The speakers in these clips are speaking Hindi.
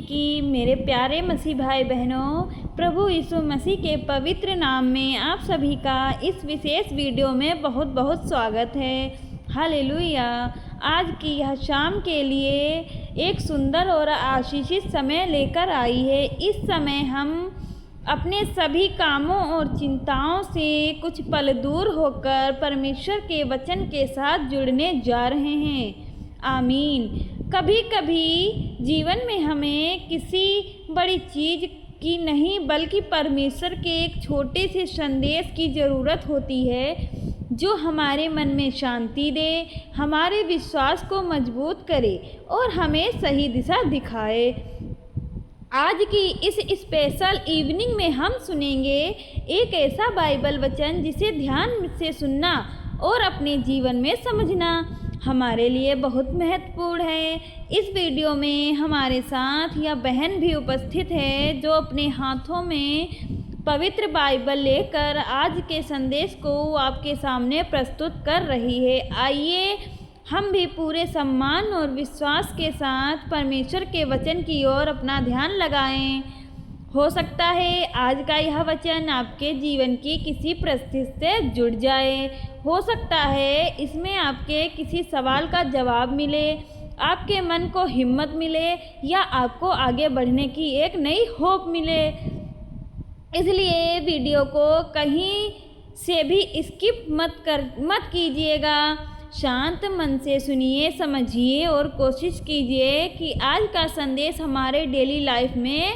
कि मेरे प्यारे मसीह भाई बहनों, प्रभु यीशु मसीह के पवित्र नाम में आप सभी का इस विशेष वीडियो में बहुत बहुत स्वागत है। हालेलुया। आज की यह शाम के लिए एक सुंदर और आशीषित समय लेकर आई है। इस समय हम अपने सभी कामों और चिंताओं से कुछ पल दूर होकर परमेश्वर के वचन के साथ जुड़ने जा रहे हैं। आमीन। कभी कभी जीवन में हमें किसी बड़ी चीज़ की नहीं बल्कि परमेश्वर के एक छोटे से संदेश की ज़रूरत होती है, जो हमारे मन में शांति दे, हमारे विश्वास को मजबूत करे और हमें सही दिशा दिखाए। आज की इस स्पेशल इवनिंग में हम सुनेंगे एक ऐसा बाइबल वचन जिसे ध्यान से सुनना और अपने जीवन में समझना हमारे लिए बहुत महत्वपूर्ण है। इस वीडियो में हमारे साथ यह बहन भी उपस्थित है, जो अपने हाथों में पवित्र बाइबल लेकर आज के संदेश को आपके सामने प्रस्तुत कर रही है। आइए हम भी पूरे सम्मान और विश्वास के साथ परमेश्वर के वचन की ओर अपना ध्यान लगाएं। हो सकता है आज का यह वचन आपके जीवन की किसी परिस्थिति से जुड़ जाए। हो सकता है इसमें आपके किसी सवाल का जवाब मिले, आपके मन को हिम्मत मिले या आपको आगे बढ़ने की एक नई होप मिले। इसलिए वीडियो को कहीं से भी स्किप मत कीजिएगा। शांत मन से सुनिए, समझिए और कोशिश कीजिए कि आज का संदेश हमारे डेली लाइफ में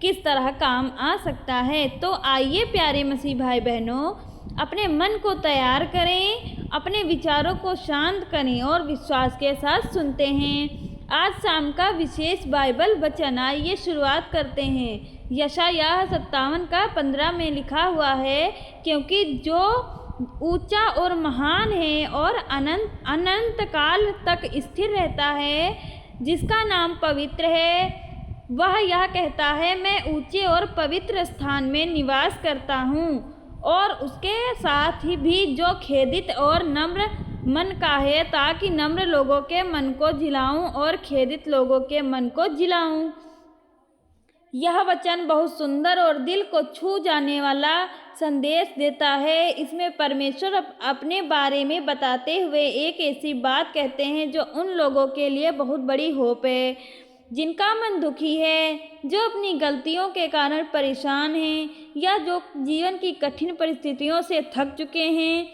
किस तरह काम आ सकता है। तो आइए प्यारे मसीह भाई बहनों, अपने मन को तैयार करें, अपने विचारों को शांत करें और विश्वास के साथ सुनते हैं आज शाम का विशेष बाइबल वचन। आइए शुरुआत करते हैं। यशायाह 57 का 15 में लिखा हुआ है, क्योंकि जो ऊंचा और महान है और अनंत काल तक स्थिर रहता है, जिसका नाम पवित्र है, वह यह कहता है, मैं ऊंचे और पवित्र स्थान में निवास करता हूँ। और उसके साथ ही भी जो खेदित और नम्र मन का है, ताकि नम्र लोगों के मन को जिलाऊं और खेदित लोगों के मन को जिलाऊं। यह वचन बहुत सुंदर और दिल को छू जाने वाला संदेश देता है। इसमें परमेश्वर अपने बारे में बताते हुए एक ऐसी बात कहते हैं जो उन लोगों के लिए बहुत बड़ी होप है, जिनका मन दुखी है, जो अपनी गलतियों के कारण परेशान हैं या जो जीवन की कठिन परिस्थितियों से थक चुके हैं।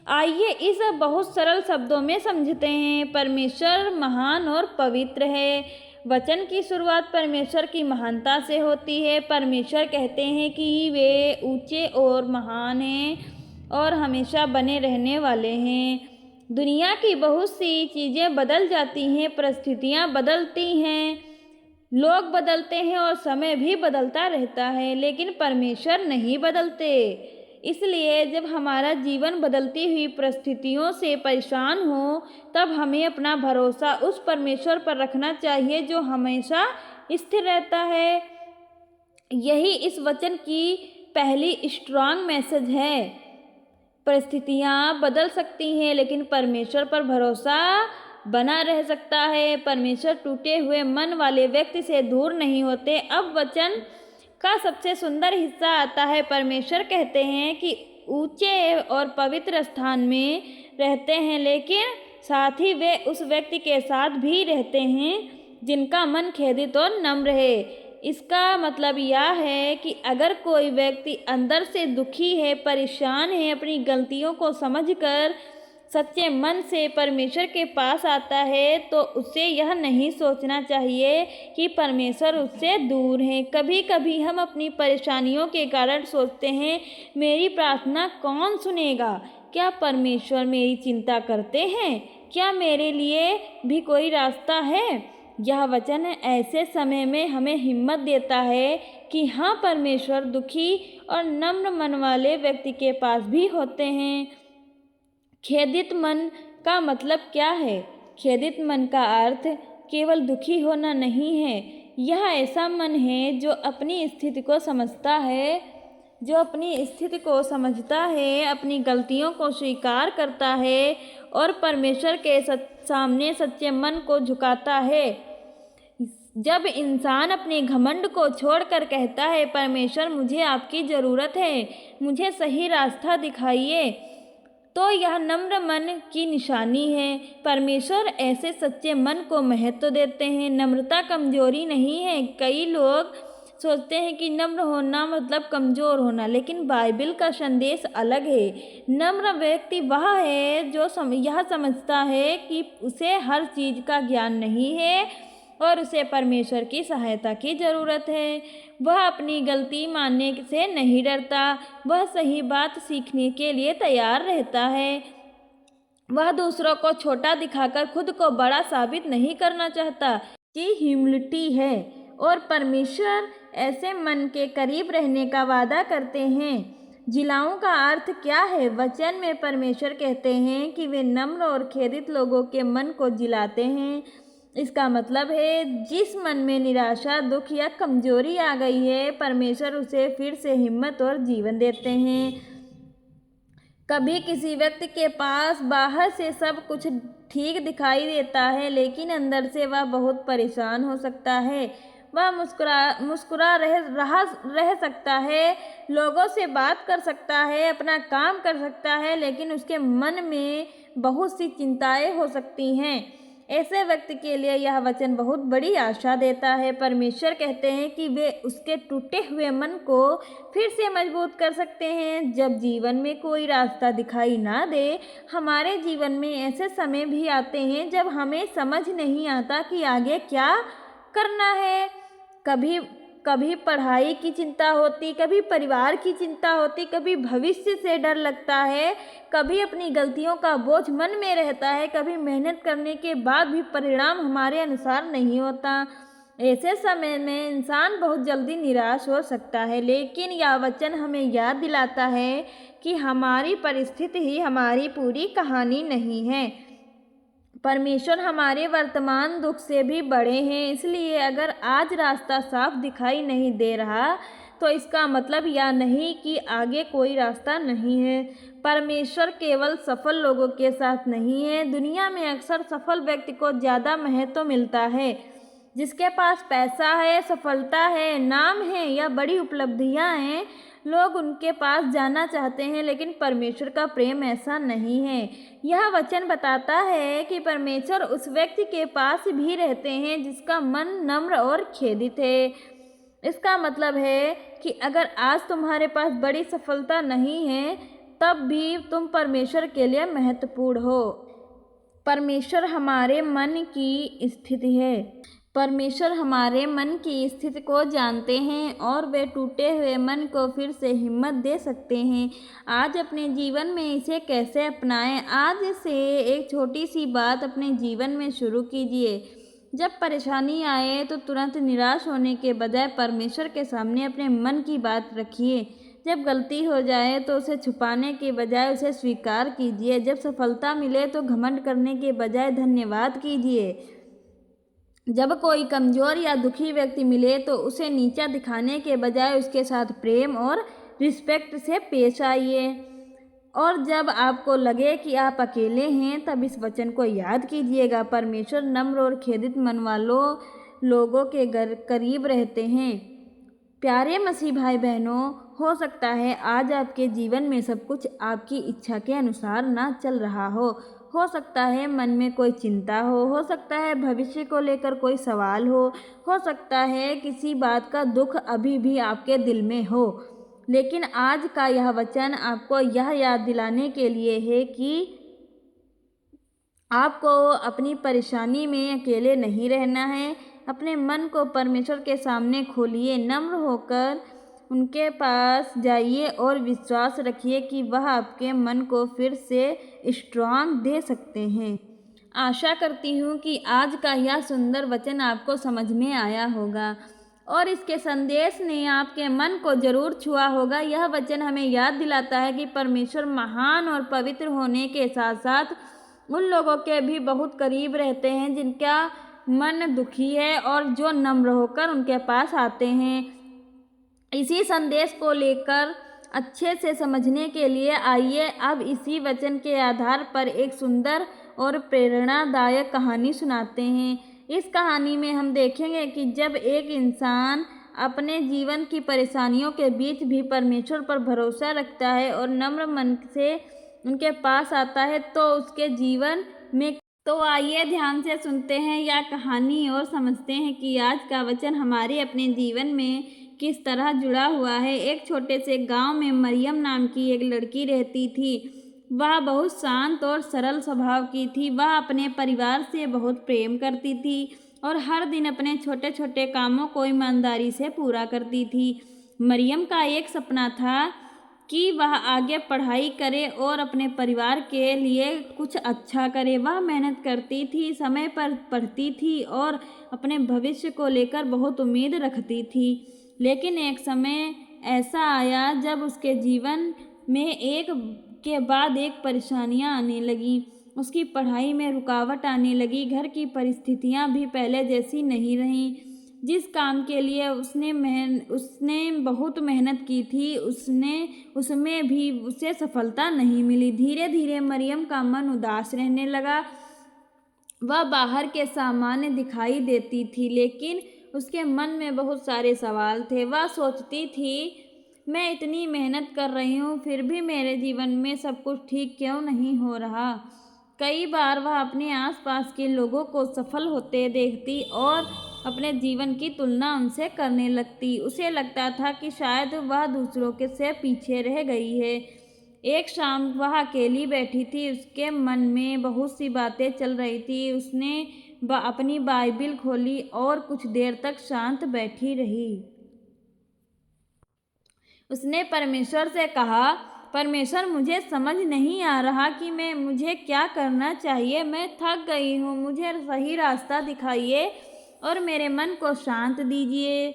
आइए इस बहुत सरल शब्दों में समझते हैं। परमेश्वर महान और पवित्र है। वचन की शुरुआत परमेश्वर की महानता से होती है। परमेश्वर कहते हैं कि वे ऊंचे और महान हैं और हमेशा बने रहने वाले हैं। दुनिया की बहुत सी चीज़ें बदल जाती हैं, परिस्थितियाँ बदलती हैं, लोग बदलते हैं और समय भी बदलता रहता है, लेकिन परमेश्वर नहीं बदलते। इसलिए जब हमारा जीवन बदलती हुई परिस्थितियों से परेशान हो, तब हमें अपना भरोसा उस परमेश्वर पर रखना चाहिए जो हमेशा स्थिर रहता है। यही इस वचन की पहली स्ट्रांग मैसेज है। परिस्थितियाँ बदल सकती हैं, लेकिन परमेश्वर पर भरोसा बना रह सकता है। परमेश्वर टूटे हुए मन वाले व्यक्ति से दूर नहीं होते। अब वचन का सबसे सुंदर हिस्सा आता है। परमेश्वर कहते हैं कि ऊंचे और पवित्र स्थान में रहते हैं, लेकिन साथ ही वे उस व्यक्ति के साथ भी रहते हैं जिनका मन खेदित और नम्र है। इसका मतलब यह है कि अगर कोई व्यक्ति अंदर से दुखी है, परेशान है, अपनी गलतियों को समझकर सच्चे मन से परमेश्वर के पास आता है, तो उसे यह नहीं सोचना चाहिए कि परमेश्वर उससे दूर है। कभी कभी हम अपनी परेशानियों के कारण सोचते हैं, मेरी प्रार्थना कौन सुनेगा? क्या परमेश्वर मेरी चिंता करते हैं? क्या मेरे लिए भी कोई रास्ता है? यह वचन ऐसे समय में हमें हिम्मत देता है कि हाँ, परमेश्वर दुखी और नम्र मन वाले व्यक्ति के पास भी होते हैं। खेदित मन का मतलब क्या है? खेदित मन का अर्थ केवल दुखी होना नहीं है। यह ऐसा मन है जो अपनी स्थिति को समझता है, अपनी गलतियों को स्वीकार करता है और परमेश्वर के सामने सच्चे मन को झुकाता है। जब इंसान अपने घमंड को छोड़कर कहता है, परमेश्वर मुझे आपकी ज़रूरत है, मुझे सही रास्ता दिखाइए, तो यह नम्र मन की निशानी है। परमेश्वर ऐसे सच्चे मन को महत्व देते हैं। नम्रता कमजोरी नहीं है। कई लोग सोचते हैं कि नम्र होना मतलब कमज़ोर होना, लेकिन बाइबल का संदेश अलग है। नम्र व्यक्ति वह है जो यह समझता है कि उसे हर चीज़ का ज्ञान नहीं है और उसे परमेश्वर की सहायता की ज़रूरत है। वह अपनी गलती मानने से नहीं डरता, वह सही बात सीखने के लिए तैयार रहता है। वह दूसरों को छोटा दिखाकर खुद को बड़ा साबित नहीं करना चाहता। ये ह्यूमिलिटी है और परमेश्वर ऐसे मन के करीब रहने का वादा करते हैं। जिलाओं का अर्थ क्या है? वचन में परमेश्वर कहते हैं कि वे नम्र और खेदित लोगों के मन को जिलाते हैं। इसका मतलब है जिस मन में निराशा, दुख या कमजोरी आ गई है, परमेश्वर उसे फिर से हिम्मत और जीवन देते हैं। कभी किसी व्यक्ति के पास बाहर से सब कुछ ठीक दिखाई देता है, लेकिन अंदर से वह बहुत परेशान हो सकता है। वह मुस्कुरा रह सकता है, लोगों से बात कर सकता है, अपना काम कर सकता है, लेकिन उसके मन में बहुत सी चिंताएं हो सकती हैं। ऐसे व्यक्ति के लिए यह वचन बहुत बड़ी आशा देता है। परमेश्वर कहते हैं कि वे उसके टूटे हुए मन को फिर से मजबूत कर सकते हैं। जब जीवन में कोई रास्ता दिखाई ना दे, हमारे जीवन में ऐसे समय भी आते हैं जब हमें समझ नहीं आता कि आगे क्या करना है। कभी पढ़ाई की चिंता होती, कभी परिवार की चिंता होती, कभी भविष्य से डर लगता है, कभी अपनी गलतियों का बोझ मन में रहता है, कभी मेहनत करने के बाद भी परिणाम हमारे अनुसार नहीं होता। ऐसे समय में इंसान बहुत जल्दी निराश हो सकता है, लेकिन यह वचन हमें याद दिलाता है कि हमारी परिस्थिति ही हमारी पूरी कहानी नहीं है। परमेश्वर हमारे वर्तमान दुख से भी बड़े हैं। इसलिए अगर आज रास्ता साफ दिखाई नहीं दे रहा, तो इसका मतलब यह नहीं कि आगे कोई रास्ता नहीं है। परमेश्वर केवल सफल लोगों के साथ नहीं है। दुनिया में अक्सर सफल व्यक्ति को ज़्यादा महत्व मिलता है। जिसके पास पैसा है, सफलता है, नाम है या बड़ी उपलब्धियां हैं, लोग उनके पास जाना चाहते हैं, लेकिन परमेश्वर का प्रेम ऐसा नहीं है। यह वचन बताता है कि परमेश्वर उस व्यक्ति के पास भी रहते हैं जिसका मन नम्र और खेदित है। इसका मतलब है कि अगर आज तुम्हारे पास बड़ी सफलता नहीं है, तब भी तुम परमेश्वर के लिए महत्वपूर्ण हो। परमेश्वर हमारे मन की स्थिति है। परमेश्वर हमारे मन की स्थिति को जानते हैं और वे टूटे हुए मन को फिर से हिम्मत दे सकते हैं। आज अपने जीवन में इसे कैसे अपनाएं? आज से एक छोटी सी बात अपने जीवन में शुरू कीजिए। जब परेशानी आए तो तुरंत निराश होने के बजाय परमेश्वर के सामने अपने मन की बात रखिए। जब गलती हो जाए तो उसे छुपाने के बजाय उसे स्वीकार कीजिए। जब सफलता मिले तो घमंड करने के बजाय धन्यवाद कीजिए। जब कोई कमज़ोर या दुखी व्यक्ति मिले तो उसे नीचा दिखाने के बजाय उसके साथ प्रेम और रिस्पेक्ट से पेश आइए। और जब आपको लगे कि आप अकेले हैं, तब इस वचन को याद कीजिएगा, परमेश्वर नम्र और खेदित मन वालों लोगों के करीब रहते हैं। प्यारे मसीह भाई बहनों, हो सकता है आज आपके जीवन में सब कुछ आपकी इच्छा के अनुसार ना चल रहा हो सकता है मन में कोई चिंता हो सकता है भविष्य को लेकर कोई सवाल हो सकता है किसी बात का दुख अभी भी आपके दिल में हो। लेकिन आज का यह वचन आपको यह याद दिलाने के लिए है कि आपको अपनी परेशानी में अकेले नहीं रहना है। अपने मन को परमेश्वर के सामने खोलिए, नम्र होकर उनके पास जाइए और विश्वास रखिए कि वह आपके मन को फिर से स्ट्रांग दे सकते हैं। आशा करती हूँ कि आज का यह सुंदर वचन आपको समझ में आया होगा और इसके संदेश ने आपके मन को जरूर छुआ होगा। यह वचन हमें याद दिलाता है कि परमेश्वर महान और पवित्र होने के साथ साथ उन लोगों के भी बहुत करीब रहते हैं जिनका मन दुखी है और जो नम्र होकर उनके पास आते हैं। इसी संदेश को लेकर अच्छे से समझने के लिए आइए अब इसी वचन के आधार पर एक सुंदर और प्रेरणादायक कहानी सुनाते हैं। इस कहानी में हम देखेंगे कि जब एक इंसान अपने जीवन की परेशानियों के बीच भी परमेश्वर पर भरोसा रखता है और नम्र मन से उनके पास आता है तो उसके जीवन में। तो आइए ध्यान से सुनते हैं यह कहानी और समझते हैं कि आज का वचन हमारे अपने जीवन में किस तरह जुड़ा हुआ है। एक छोटे से गांव में मरियम नाम की एक लड़की रहती थी। वह बहुत शांत और सरल स्वभाव की थी। वह अपने परिवार से बहुत प्रेम करती थी और हर दिन अपने छोटे छोटे कामों को ईमानदारी से पूरा करती थी। मरियम का एक सपना था कि वह आगे पढ़ाई करे और अपने परिवार के लिए कुछ अच्छा करे। वह मेहनत करती थी, समय पर पढ़ती थी और अपने भविष्य को लेकर बहुत उम्मीद रखती थी। लेकिन एक समय ऐसा आया जब उसके जीवन में एक के बाद एक परेशानियां आने लगीं। उसकी पढ़ाई में रुकावट आने लगी। घर की परिस्थितियां भी पहले जैसी नहीं रहीं। जिस काम के लिए उसने बहुत मेहनत की थी उसमें भी उसे सफलता नहीं मिली। धीरे धीरे मरियम का मन उदास रहने लगा। वह बाहर के सामान्य दिखाई देती थी लेकिन उसके मन में बहुत सारे सवाल थे। वह सोचती थी, मैं इतनी मेहनत कर रही हूँ फिर भी मेरे जीवन में सब कुछ ठीक क्यों नहीं हो रहा। कई बार वह अपने आसपास के लोगों को सफल होते देखती और अपने जीवन की तुलना उनसे करने लगती। उसे लगता था कि शायद वह दूसरों के से पीछे रह गई है। एक शाम वह अकेली बैठी थी। उसके मन में बहुत सी बातें चल रही थी। उसने अपनी बाइबिल खोली और कुछ देर तक शांत बैठी रही। उसने परमेश्वर से कहा, परमेश्वर, मुझे समझ नहीं आ रहा कि मुझे क्या करना चाहिए। मैं थक गई हूँ। मुझे सही रास्ता दिखाइए और मेरे मन को शांत दीजिए।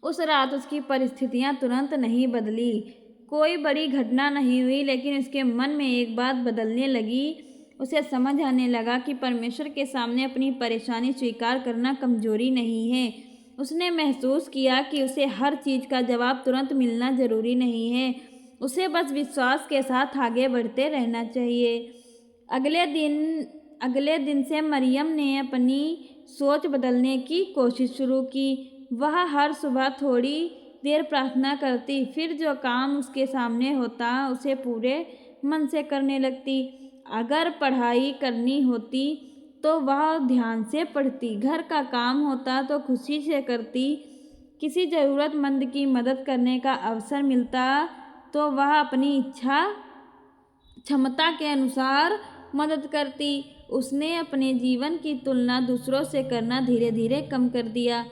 उस रात उसकी परिस्थितियां तुरंत नहीं बदली। कोई बड़ी घटना नहीं हुई लेकिन उसके मन में एक बात बदलने लगी। उसे समझ आने लगा कि परमेश्वर के सामने अपनी परेशानी स्वीकार करना कमजोरी नहीं है। उसने महसूस किया कि उसे हर चीज़ का जवाब तुरंत मिलना ज़रूरी नहीं है। उसे बस विश्वास के साथ आगे बढ़ते रहना चाहिए। अगले दिन से मरियम ने अपनी सोच बदलने की कोशिश शुरू की। वह हर सुबह थोड़ी देर प्रार्थना करती, फिर जो काम उसके सामने होता उसे पूरे मन से करने लगती। अगर पढ़ाई करनी होती तो वह ध्यान से पढ़ती, घर का काम होता तो खुशी से करती, किसी ज़रूरतमंद की मदद करने का अवसर मिलता तो वह अपनी इच्छा क्षमता के अनुसार मदद करती। उसने अपने जीवन की तुलना दूसरों से करना धीरे धीरे कम कर दिया।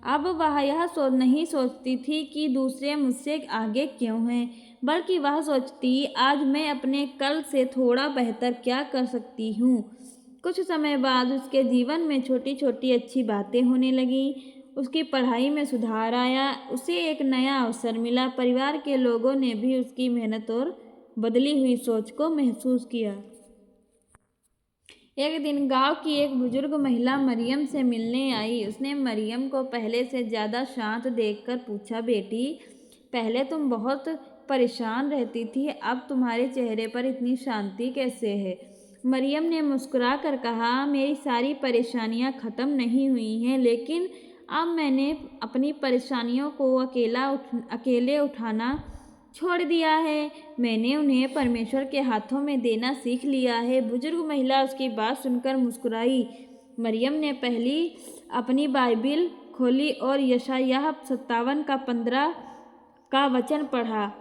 अब वह यह नहीं सोचती थी कि दूसरे मुझसे आगे क्यों हैं, बल्कि वह सोचती, आज मैं अपने कल से थोड़ा बेहतर क्या कर सकती हूँ। कुछ समय बाद उसके जीवन में छोटी छोटी अच्छी बातें होने लगीं। उसकी पढ़ाई में सुधार आया। उसे एक नया अवसर मिला। परिवार के लोगों ने भी उसकी मेहनत और बदली हुई सोच को महसूस किया। एक दिन गांव की एक बुजुर्ग महिला मरियम से मिलने आई। उसने मरियम को पहले से ज़्यादा शांत देखकर पूछा, बेटी, पहले तुम बहुत परेशान रहती थी, अब तुम्हारे चेहरे पर इतनी शांति कैसे है? मरियम ने मुस्कुरा कर कहा, मेरी सारी परेशानियां ख़त्म नहीं हुई हैं, लेकिन अब मैंने अपनी परेशानियों को अकेले उठाना छोड़ दिया है। मैंने उन्हें परमेश्वर के हाथों में देना सीख लिया है। बुजुर्ग महिला उसकी बात सुनकर मुस्कुराई। मरियम ने पहली अपनी बाइबिल खोली और यशायाह 57 का 15 का वचन पढ़ा।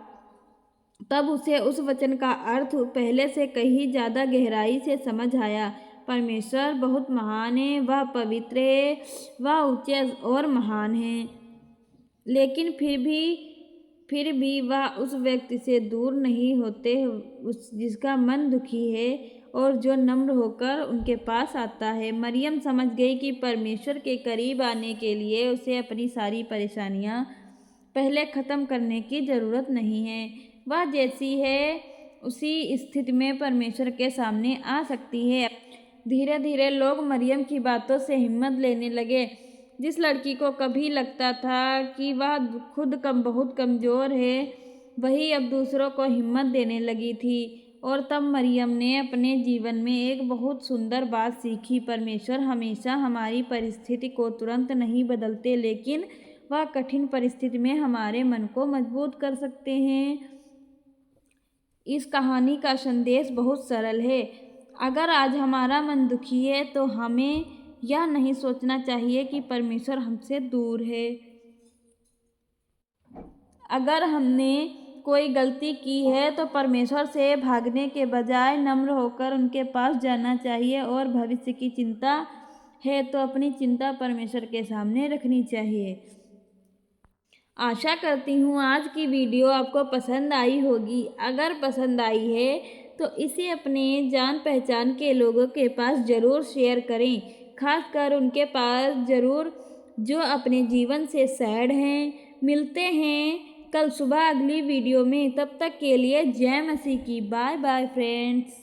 तब उसे उस वचन का अर्थ पहले से कहीं ज़्यादा गहराई से समझ आया। परमेश्वर बहुत महान है, वह पवित्र है, वह ऊंचे और महान है, लेकिन फिर भी वह उस व्यक्ति से दूर नहीं होते जिसका मन दुखी है और जो नम्र होकर उनके पास आता है। मरियम समझ गई कि परमेश्वर के करीब आने के लिए उसे अपनी सारी परेशानियां पहले ख़त्म करने की ज़रूरत नहीं है। वह जैसी है उसी स्थिति में परमेश्वर के सामने आ सकती है। धीरे धीरे लोग मरियम की बातों से हिम्मत लेने लगे। जिस लड़की को कभी लगता था कि वह खुद बहुत कमज़ोर है, वही अब दूसरों को हिम्मत देने लगी थी। और तब मरियम ने अपने जीवन में एक बहुत सुंदर बात सीखी। परमेश्वर हमेशा हमारी परिस्थिति को तुरंत नहीं बदलते, लेकिन वह कठिन परिस्थिति में हमारे मन को मजबूत कर सकते हैं। इस कहानी का संदेश बहुत सरल है। अगर आज हमारा मन दुखी है तो हमें यह नहीं सोचना चाहिए कि परमेश्वर हमसे दूर है। अगर हमने कोई गलती की है तो परमेश्वर से भागने के बजाय नम्र होकर उनके पास जाना चाहिए, और भविष्य की चिंता है तो अपनी चिंता परमेश्वर के सामने रखनी चाहिए। आशा करती हूँ आज की वीडियो आपको पसंद आई होगी। अगर पसंद आई है तो इसे अपने जान पहचान के लोगों के पास ज़रूर शेयर करें, खासकर उनके पास ज़रूर जो अपने जीवन से सैड हैं। मिलते हैं कल सुबह अगली वीडियो में। तब तक के लिए जय मसीह की। Bye bye friends.